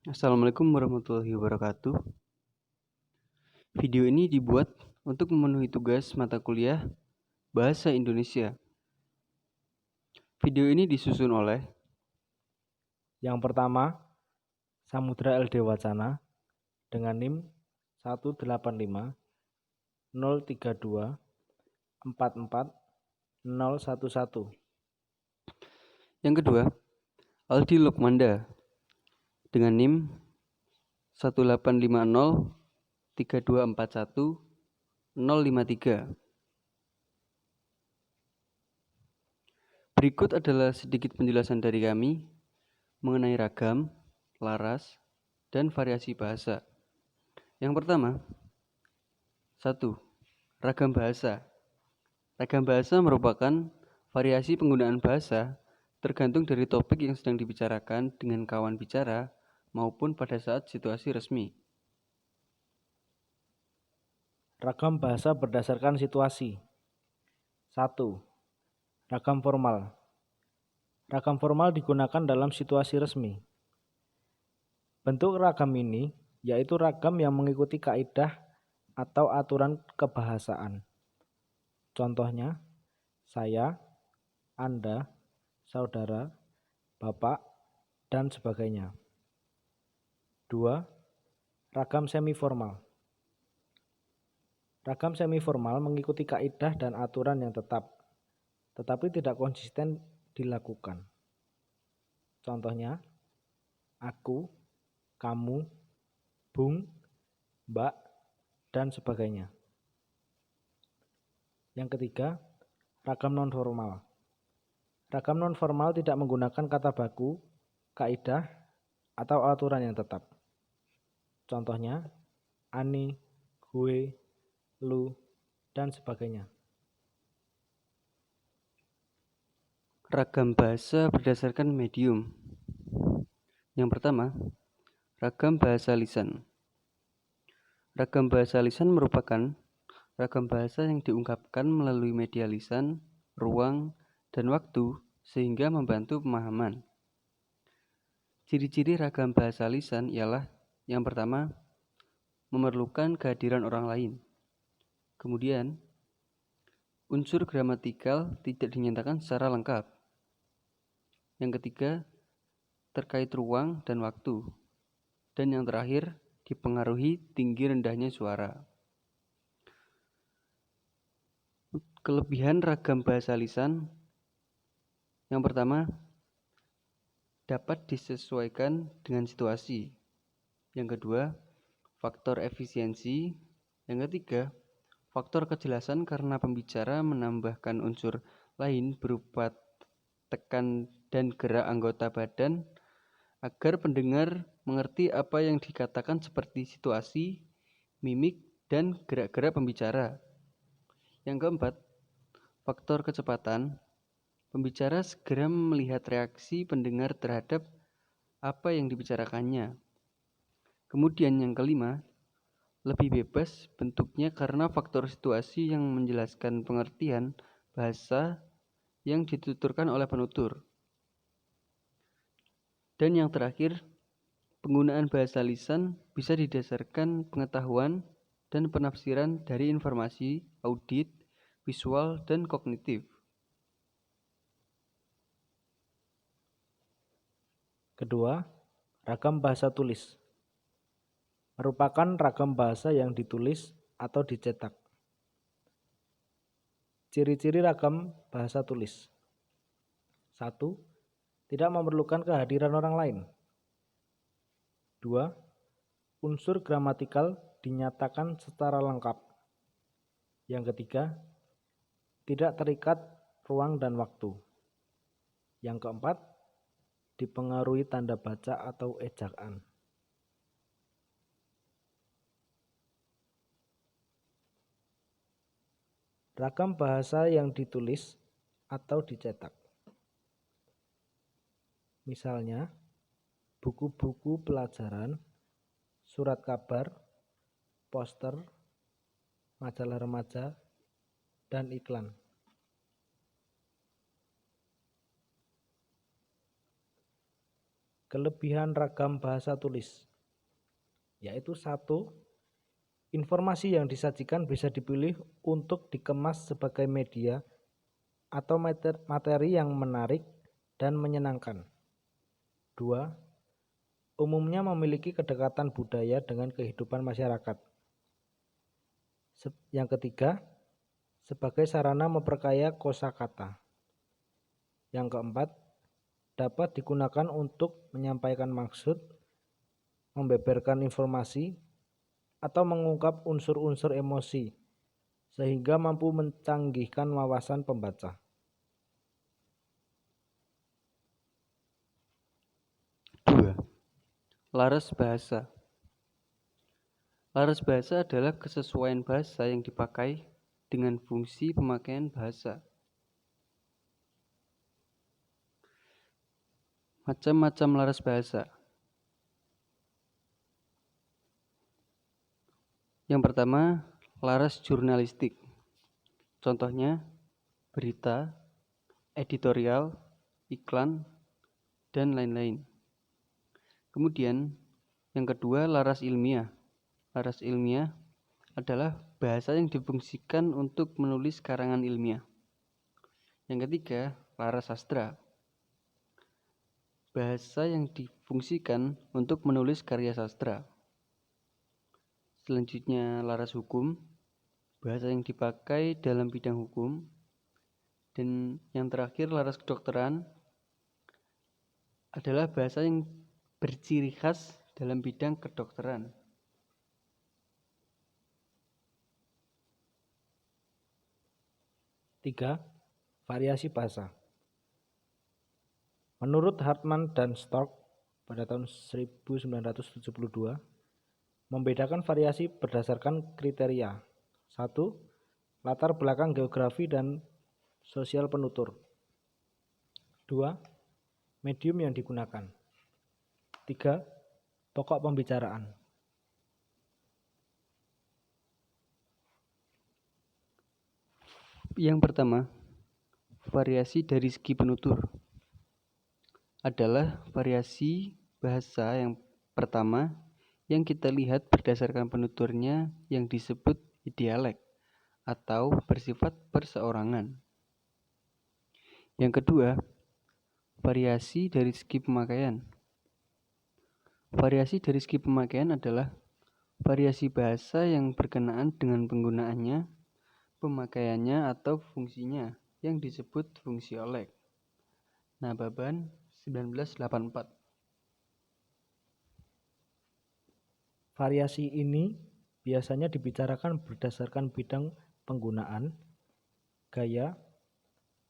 Assalamualaikum warahmatullahi wabarakatuh. Video ini dibuat untuk memenuhi tugas mata kuliah Bahasa Indonesia. Video ini disusun oleh Yang pertama, Samudra LD Wacana dengan NIM 185 032 44 011. yang kedua, Aldi Lukmanda dengan NIM 18503241053. Berikut adalah sedikit penjelasan dari kami mengenai ragam, laras, dan variasi bahasa. Yang pertama, 1. Ragam bahasa. Ragam bahasa merupakan variasi penggunaan bahasa tergantung dari topik yang sedang dibicarakan dengan kawan bicara maupun pada saat situasi resmi. Ragam bahasa berdasarkan situasi. 1. Ragam formal. Ragam formal digunakan dalam situasi resmi. Bentuk ragam ini yaitu ragam yang mengikuti kaidah atau aturan kebahasaan. Contohnya, saya, Anda, saudara, bapak, dan sebagainya. 2. Ragam semi-formal. Ragam semi-formal mengikuti kaidah dan aturan yang tetap, tetapi tidak konsisten dilakukan. Contohnya, aku, kamu, bung, mbak, dan sebagainya. Yang ketiga, ragam non-formal. Ragam non-formal tidak menggunakan kata baku, kaidah, atau aturan yang tetap. Contohnya, ani, gue, lu, dan sebagainya. Ragam bahasa berdasarkan medium. Yang pertama, ragam bahasa lisan. Ragam bahasa lisan merupakan ragam bahasa yang diungkapkan melalui media lisan, ruang, dan waktu sehingga membantu pemahaman. Ciri-ciri ragam bahasa lisan ialah yang pertama, memerlukan kehadiran orang lain. Kemudian, unsur gramatikal tidak dinyatakan secara lengkap. Yang ketiga, terkait ruang dan waktu. Dan yang terakhir, dipengaruhi tinggi rendahnya suara. Kelebihan ragam bahasa lisan. Yang pertama, dapat disesuaikan dengan situasi. Yang kedua, faktor efisiensi. Yang ketiga, faktor kejelasan karena pembicara menambahkan unsur lain berupa tekan dan gerak anggota badan agar pendengar mengerti apa yang dikatakan seperti situasi, mimik, dan gerak-gerak pembicara. Yang keempat, faktor kecepatan. Pembicara segera melihat reaksi pendengar terhadap apa yang dibicarakannya. Kemudian yang kelima, lebih bebas bentuknya karena faktor situasi yang menjelaskan pengertian bahasa yang dituturkan oleh penutur. Dan yang terakhir, penggunaan bahasa lisan bisa didasarkan pengetahuan dan penafsiran dari informasi, audit, visual, dan kognitif. Kedua, ragam bahasa tulis. Merupakan ragam bahasa yang ditulis atau dicetak. Ciri-ciri ragam bahasa tulis. 1. Tidak memerlukan kehadiran orang lain. 2. Unsur gramatikal dinyatakan secara lengkap. Yang ketiga, tidak terikat ruang dan waktu. Yang keempat, dipengaruhi tanda baca atau ejaan. Ragam bahasa yang ditulis atau dicetak. Misalnya, buku-buku pelajaran, surat kabar, poster, majalah remaja, dan iklan. Kelebihan ragam bahasa tulis, yaitu 1. Informasi yang disajikan bisa dipilih untuk dikemas sebagai media atau materi yang menarik dan menyenangkan. 2. Umumnya memiliki kedekatan budaya dengan kehidupan masyarakat. Yang ketiga, sebagai sarana memperkaya kosakata. Yang keempat, dapat digunakan untuk menyampaikan maksud, membeberkan informasi, atau mengungkap unsur-unsur emosi, sehingga mampu mencanggihkan wawasan pembaca. 2. Laras bahasa. Laras bahasa adalah kesesuaian bahasa yang dipakai dengan fungsi pemakaian bahasa. Macam-macam laras bahasa. Yang pertama, laras jurnalistik. Contohnya, berita, editorial, iklan, dan lain-lain. Kemudian, yang kedua, laras ilmiah. Laras ilmiah adalah bahasa yang difungsikan untuk menulis karangan ilmiah. Yang ketiga, laras sastra. Bahasa yang difungsikan untuk menulis karya sastra. Selanjutnya, laras hukum. Bahasa yang dipakai dalam bidang hukum. Dan yang terakhir, laras kedokteran adalah bahasa yang berciri khas dalam bidang kedokteran. Tiga, variasi bahasa. Menurut Hartman dan Stork pada tahun 1972, membedakan variasi berdasarkan kriteria. 1. Latar belakang geografi dan sosial penutur. 2. Medium yang digunakan. 3. Pokok pembicaraan. Yang pertama, variasi dari segi penutur adalah variasi bahasa yang pertama yang kita lihat berdasarkan penuturnya yang disebut dialek atau bersifat perseorangan. Yang kedua, variasi dari segi pemakaian. Variasi dari segi pemakaian adalah variasi bahasa yang berkenaan dengan penggunaannya, pemakaiannya atau fungsinya yang disebut fungsi olek. Nababan 1984. Variasi ini biasanya dibicarakan berdasarkan bidang penggunaan, gaya,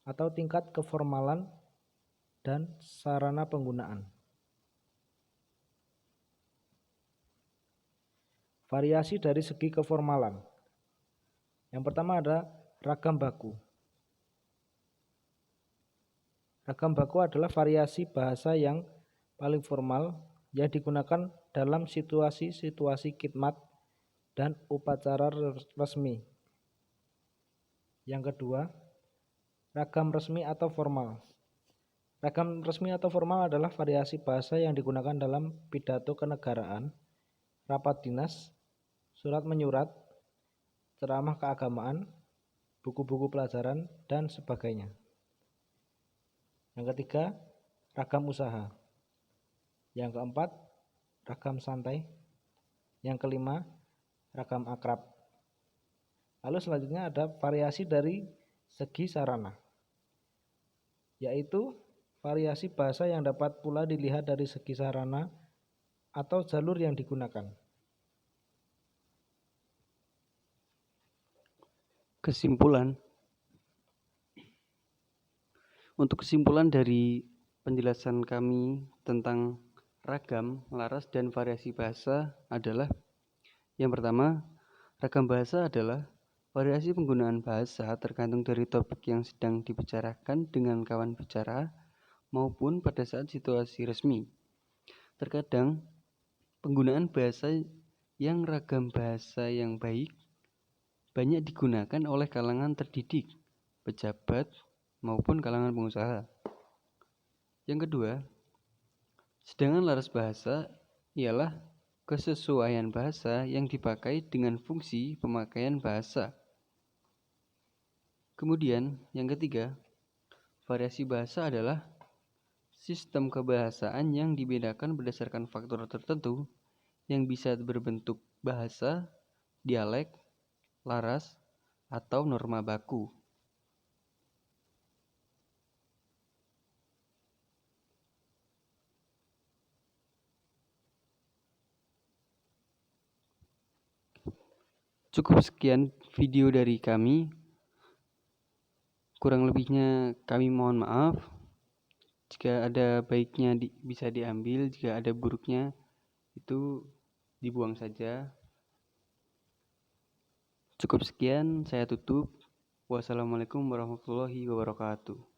atau tingkat keformalan dan sarana penggunaan. Variasi dari segi keformalan. Yang pertama ada ragam baku. Ragam baku adalah variasi bahasa yang paling formal yang digunakan dalam situasi-situasi khidmat dan upacara resmi. Yang kedua, ragam resmi atau formal. Ragam resmi atau formal adalah variasi bahasa yang digunakan dalam pidato kenegaraan, rapat dinas, surat menyurat, ceramah keagamaan, buku-buku pelajaran, dan sebagainya. Yang ketiga, ragam usaha. Yang keempat, ragam santai. Yang kelima, ragam akrab. Lalu selanjutnya ada variasi dari segi sarana, yaitu variasi bahasa yang dapat pula dilihat dari segi sarana atau jalur yang digunakan. Kesimpulan. Untuk kesimpulan dari penjelasan kami tentang ragam, laras, dan variasi bahasa adalah yang pertama, ragam bahasa adalah variasi penggunaan bahasa tergantung dari topik yang sedang dibicarakan dengan kawan bicara maupun pada saat situasi resmi. Terkadang, penggunaan bahasa yang ragam bahasa yang baik banyak digunakan oleh kalangan terdidik, pejabat, maupun kalangan pengusaha. Yang kedua, Sedangkan laras bahasa ialah kesesuaian bahasa yang dipakai dengan fungsi pemakaian bahasa. Kemudian, yang ketiga, variasi bahasa adalah sistem kebahasaan yang dibedakan berdasarkan faktor tertentu yang bisa berbentuk bahasa, dialek, laras, atau norma baku. Cukup sekian video dari kami. Kurang lebihnya kami mohon maaf. Jika ada baiknya bisa diambil, jika ada buruknya itu dibuang saja. Cukup sekian, saya tutup. Wassalamualaikum warahmatullahi wabarakatuh.